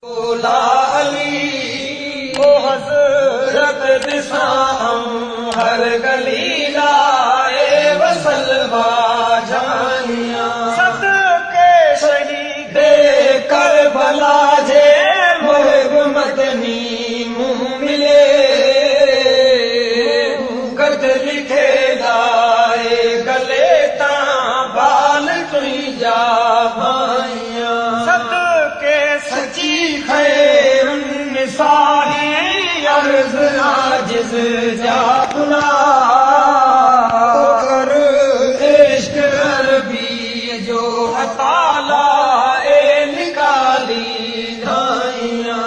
ला अली ओ हज़रत दिसां हर गली लाए वसल बाजानियां सदके शहीद करबला जे मोहब मदनी मुँह मिले गद लिखे लाए गले तां बाल तुई जा भाइयां सदके सची खैर निसाही अर्ज आजिज जा बुला कर इश्क अरबी जो हताला ए निकाली धाइयां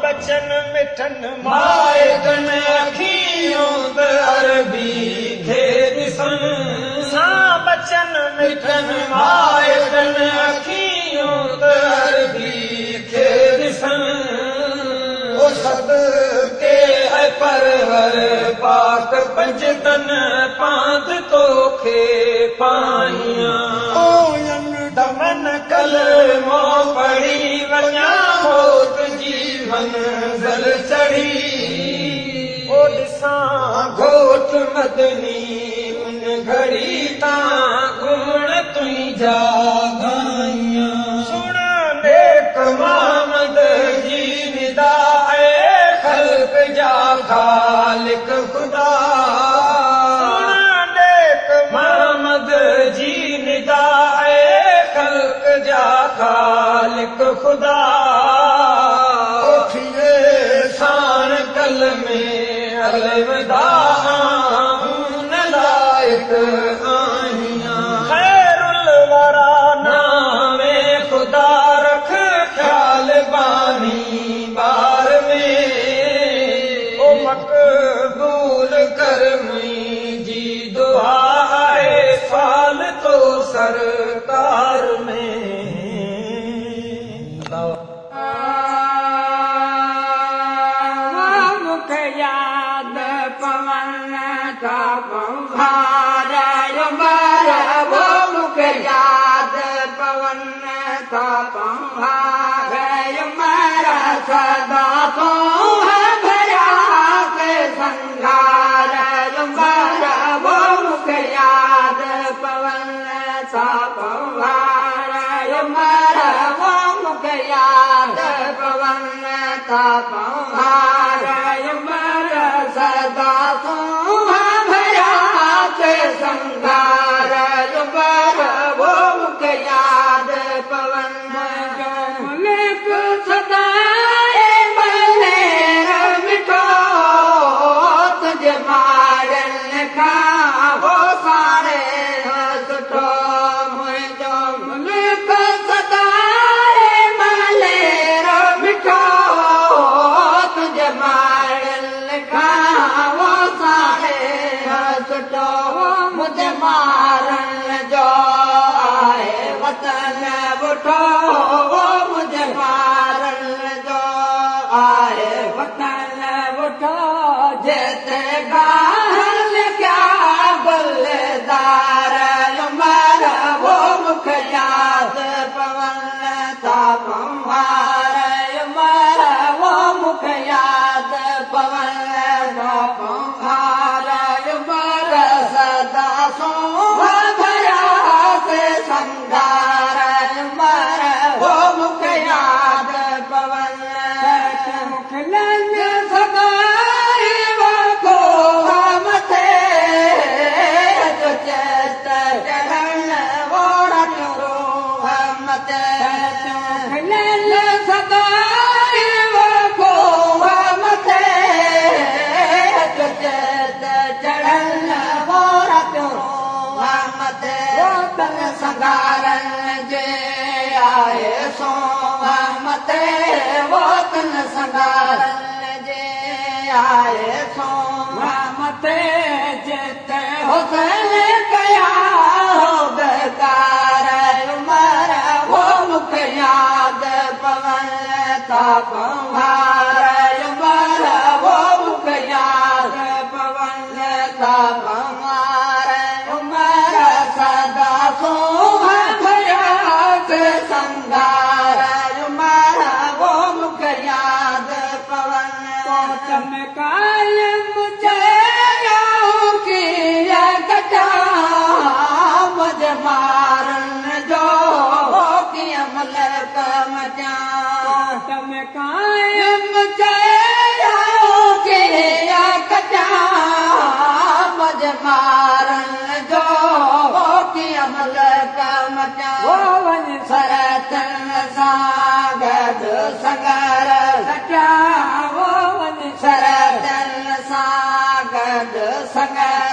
बचन मिठन माए कन अखियों त अरबी थे दिसन बचन मिठन माए कन अखियों त अरबी थे दिसन ओ सदके है परवर पाक पंजतन पांच तोखे पाइयां ओ दमन कल मो पड़ी वञा होत जीवन जल चढ़ी ओ ॾिसां घोट मदनी उन घड़ी तां गुण तुई जा गाइयां सुण नेक मोहम्मद जी निदा खल्क जा खालिक खुदा सुन नेक मोहम्मद जी निदा खल्क जा खालिक खुदा उठिए शान कल में अलविदा न लायक आइयां खैरुल वरा नामे खुदा रख ख्याल बानी बार में ओ मकबूल कर मुंहिंजी दुआ आहे साल तो सरकार में मुखे याद पवन का पंभार वो मुखे याद पवन का पंभार मारा सदा तो भरा के संघार मारा वो मुखे याद पवन का पंभार मारा वो मुखे याद पवन का पंभार मारा सदा तो भरा के संघार मारा वो मुखे याद पवन सदाए बने मिठो तुझे मारन खा हो सारे सुठो मुंहिंजो मुल्क सदाए बने मिठो तुझे मारन खा हो सारे सुठो मुझे मारन जो आए वतन बुठो मुझे मारन जो आए वतन बुठो जेते गाहल क्या बल्लेदार मारा वो मुख याद पवन था पंभार मारा वो मुख याद पवन था पंभार मारा सदा सो भरा से संगार मारा वो मुख याद पवन मुख नंद सगाए वो को मथे जो चेत चढ़न वो रटो मते मुख नंद सगाए वो को मथे जो चेत चढ़न वो रटो मते वो तन संगारन जे आए सो मते वो तन संगारन जे आए सो मते जेते हुसैन कया हो बेकार मारा वो मुख याद पवन था पंभार मारा वो मुख याद पवन था पंभार मारा सदा सो भरा से संगार मारा वो घाट में कायम चयो के कचा मजमारन जो की अमल का मचा वञ सरतन सां गॾु सगर सचा वञ सरतन सां गॾु सगर